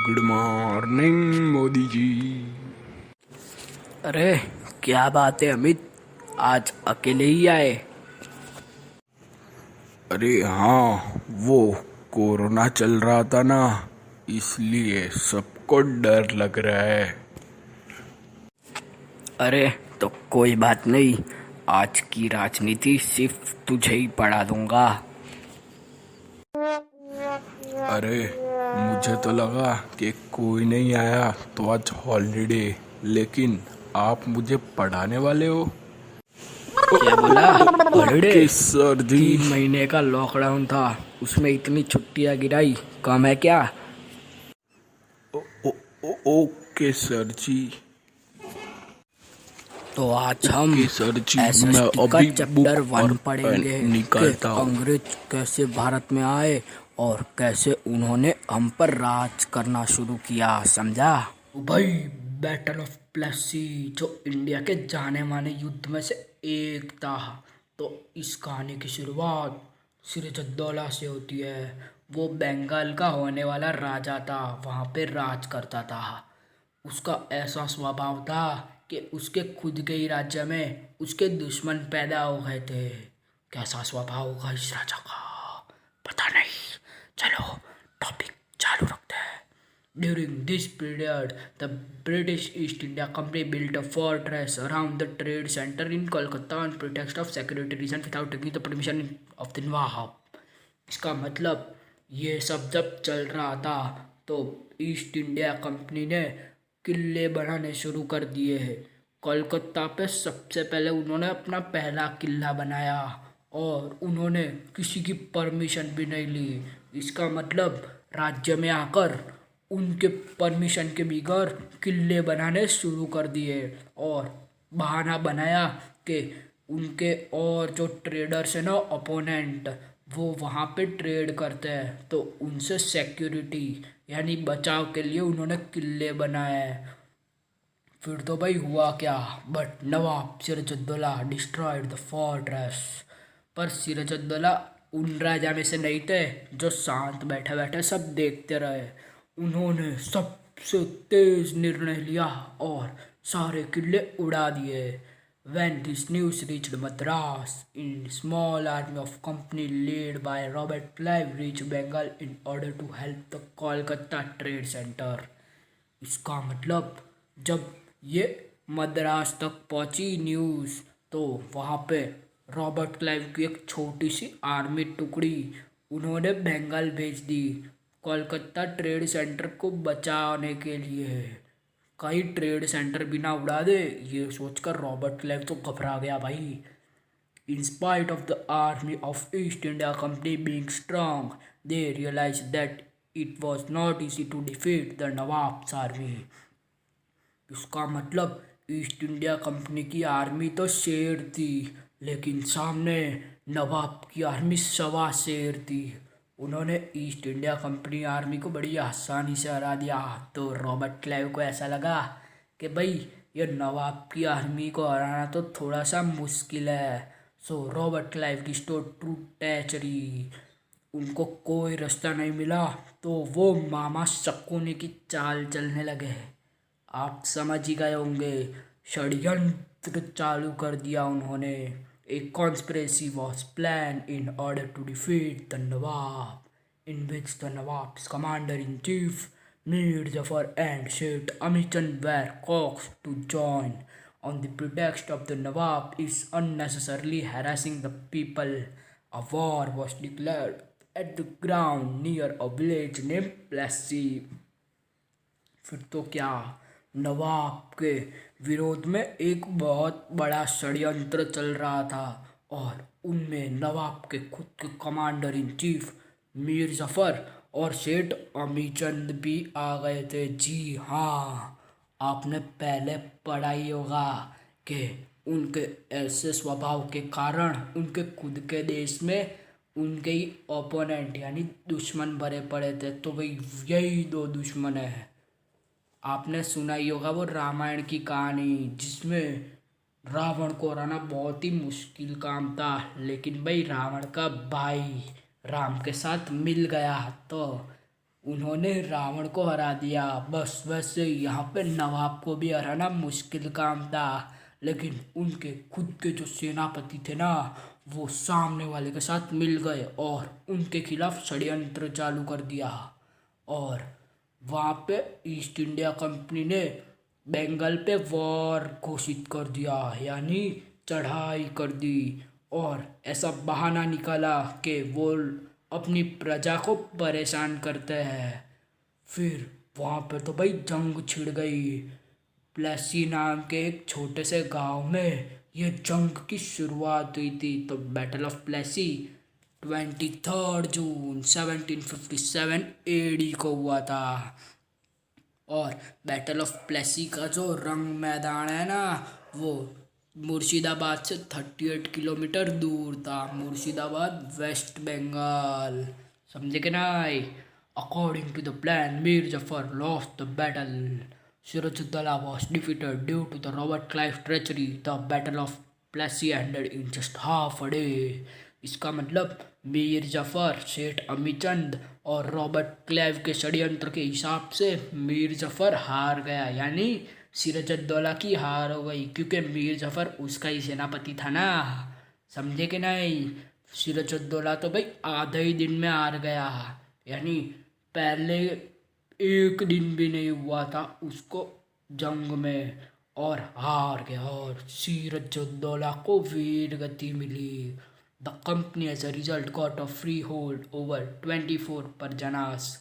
Good morning Modi ji. अरे क्या बात है अमित, आज अकेले ही आए? अरे हाँ, वो कोरोना चल रहा था ना, इसलिए सबको डर लग रहा है। अरे तो कोई बात नहीं, आज की राजनीति सिर्फ तुझे ही पढ़ा दूंगा। अरे मुझे तो लगा कि कोई नहीं आया तो आज हॉलीडे, लेकिन आप मुझे पढ़ाने वाले हो। क्या बोला? हॉलीडे? ओके सर जी। 3 महीने का लॉकडाउन था, उसमें इतनी छुट्टियां गिराई, कम है क्या? ओके सर जी। तो आज हम ओके सर जी, मैं एसएसटी का अभी चैप्टर बुक और 1 पेन पढ़ेंगे कि निकालता हूँ। अंग्रेज कैसे भारत में आए और कैसे उन्होंने हम पर राज करना शुरू किया, समझा? भाई, बैटल ऑफ प्लेसी जो इंडिया के जाने माने युद्ध में से एक था। तो इस कहानी की शुरुआत सिराजुद्दौला से होती है। वो बंगाल का होने वाला राजा था, वहाँ पे राज करता था। उसका ऐसा स्वभाव था कि उसके खुद के ही राज्य में उसके दुश्मन पैदा हो गए थे। कैसा स्वभाव होगा इस राजा का, पता नहीं। चलो टॉपिक चालू रखते हैं। During this period, the British East India Company built a fortress around the trade center in Kolkata on pretext of security reason without taking the permission of the Nawab। इसका मतलब ये सब जब चल रहा था तो ईस्ट इंडिया कंपनी ने किले बनाने शुरू कर दिए हैं। कोलकाता पे सबसे पहले उन्होंने अपना पहला किला बनाया और उन्होंने किसी की परमिशन भी नहीं ली। इसका मतलब राज्य में आकर उनके परमिशन के बगैर किले बनाने शुरू कर दिए और बहाना बनाया कि उनके और जो ट्रेडर्स हैं ना, अपोनेंट, वो वहाँ पे ट्रेड करते हैं, तो उनसे सिक्योरिटी यानी बचाव के लिए उन्होंने किले बनाए हैं। फिर तो भाई हुआ क्या, but Nawab Sirajuddaulah destroyed the fortress. पर सिराजुद्दौला उन राजा में से नहीं थे जो शांत बैठे बैठे सब देखते रहे। उन्होंने सबसे तेज निर्णय लिया और सारे किले उड़ा दिए। When this news reached Madras, a small army of company led by Robert Clive reached Bengal in order to help the Kolkata Trade Center। इसका मतलब जब ये मद्रास तक पहुंची न्यूज़, तो वहाँ पे रॉबर्ट क्लाइव की एक छोटी सी आर्मी टुकड़ी उन्होंने बंगाल भेज दी कोलकाता ट्रेड सेंटर को बचाने के लिए। कई ट्रेड सेंटर बिना उड़ा दे, ये सोचकर रॉबर्ट क्लाइव तो घबरा गया भाई। In spite of the army of East India Company being strong, they realized that it was not easy to defeat the Nawab's army। इसका मतलब ईस्ट इंडिया कंपनी की आर्मी तो शेर थी, लेकिन सामने नवाब की आर्मी सवा शेर थी। उन्होंने ईस्ट इंडिया कंपनी आर्मी को बड़ी आसानी से हरा दिया। तो रॉबर्ट क्लाइव को ऐसा लगा कि भाई ये नवाब की आर्मी को हराना तो थोड़ा सा मुश्किल है। सो रॉबर्ट क्लाइव की स्टोर टू टैचरी, उनको कोई रास्ता नहीं मिला तो वो मामा शक्कुनी की चाल चलने लगे। आप समझ ही गए होंगे, षड्यंत्र चालू कर दिया उन्होंने। एक conspiracy was plan in order to defeat the nawab, in which the nawab's commander in chief Mir Jafar and Seth Amichand were coaxed to join on the pretext of the Nawab is unnecessarily harassing the people। A war was declared at the ground near a village named Plassey। फिर तो क्या, नवाब के विरोध में एक बहुत बड़ा षड्यंत्र चल रहा था और उनमें नवाब के खुद के commander in chief Mir Zafar और सेठ अमीचंद भी आ गए थे। जी हाँ, आपने पहले पढ़ा ही होगा कि उनके ऐसे स्वभाव के कारण उनके खुद के देश में उनके ही ओपोनेंट यानी दुश्मन भरे पड़े थे। तो भाई यही दो दुश्मन है। आपने सुना ही होगा वो रामायण की कहानी, जिसमें रावण को हराना बहुत ही मुश्किल काम था, लेकिन भाई रावण का भाई राम के साथ मिल गया तो उन्होंने रावण को हरा दिया। बस वैसे यहाँ पे नवाब को भी हराना मुश्किल काम था, लेकिन उनके खुद के जो सेनापति थे ना, वो सामने वाले के साथ मिल गए और उनके खिलाफ षड्यंत्र चालू कर दिया। और वहाँ पे ईस्ट इंडिया कंपनी ने बंगाल पे वॉर घोषित कर दिया, यानी चढ़ाई कर दी। और ऐसा बहाना निकाला कि वो अपनी प्रजा को परेशान करते हैं। फिर वहाँ पे तो भाई जंग छिड़ गई। प्लेसी नाम के एक छोटे से गांव में ये जंग की शुरुआत हुई थी। तो बैटल ऑफ प्लेसी 23 जून 1757 एडी को हुआ था। और बैटल ऑफ प्लेसी का जो रंग मैदान है ना, वो मुर्शिदाबाद से 38 किलोमीटर दूर था। मुर्शिदाबाद वेस्ट बंगाल, समझे कि नहीं। According to the plan, Mir Jafar lost the battle. Sirajuddaulah was defeated due to the Robert Clive treachery. The Battle of Plassey ended in just half a day. इसका मतलब मीर जफर, सेठ अमीचंद और रॉबर्ट क्लाइव के षड्यंत्र के हिसाब से मीर जफर हार गया, यानी सिराजुद्दौला की हार हो गई, क्योंकि मीर जफर उसका ही सेनापति था ना, समझे कि नहीं। सिराजुद्दौला तो भाई आधे ही दिन में हार गया, यानी पहले एक दिन भी नहीं हुआ था उसको जंग में, और हार गया। और सिराजुद्दौला को वीर गति मिली। The company as a result got a freehold over 24 Parganas.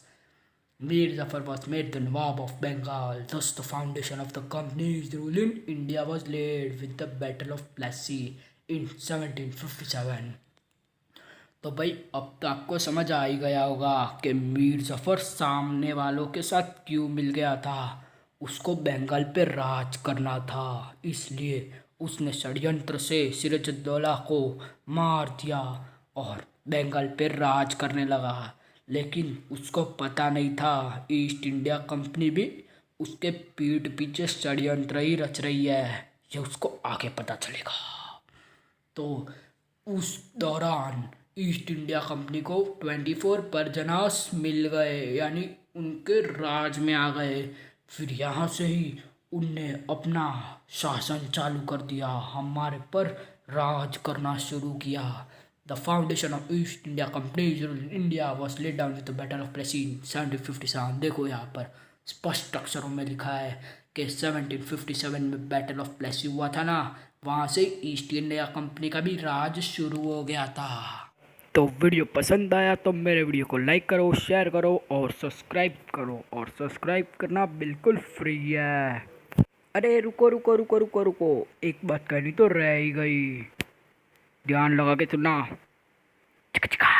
Mir Zafar was made the Nawab of Bengal. Thus, the foundation of the company's rule in India was laid with the Battle of Plassey in 1757. तो भाई अब तो आपको समझ आ ही गया होगा कि मीर जफर सामने वालों के साथ क्यों मिल गया था। उसको बंगाल पे राज करना था, इसलिए उसने षड्यंत्र से सिराजुद्दौला को मार दिया और बंगाल पे राज करने लगा। लेकिन उसको पता नहीं था ईस्ट इंडिया कंपनी भी उसके पीठ पीछे षड्यंत्र ही रच रही है, ये उसको आगे पता चलेगा। तो उस दौरान ईस्ट इंडिया कंपनी को 24 परजनास मिल गए, यानी उनके राज में आ गए। फिर यहाँ से ही उनने अपना शासन चालू कर दिया, हमारे पर राज करना शुरू किया। The foundation of East India Company in India was laid down with the battle of Plassey 1757। देखो यहाँ पर स्पष्ट अक्षरों में लिखा है कि 1757 में बैटल ऑफ प्लेसी हुआ था ना, वहाँ से ईस्ट इंडिया कंपनी का भी राज शुरू हो गया था। तो वीडियो पसंद आया तो मेरे वीडियो को लाइक करो, शेयर करो और सब्सक्राइब करो, और सब्सक्राइब करना बिल्कुल फ्री है। अरे रुको रुको रुको रुको रुको, एक बात कहनी तो रह ही गई, ध्यान लगा के सुनना। चिक चिका।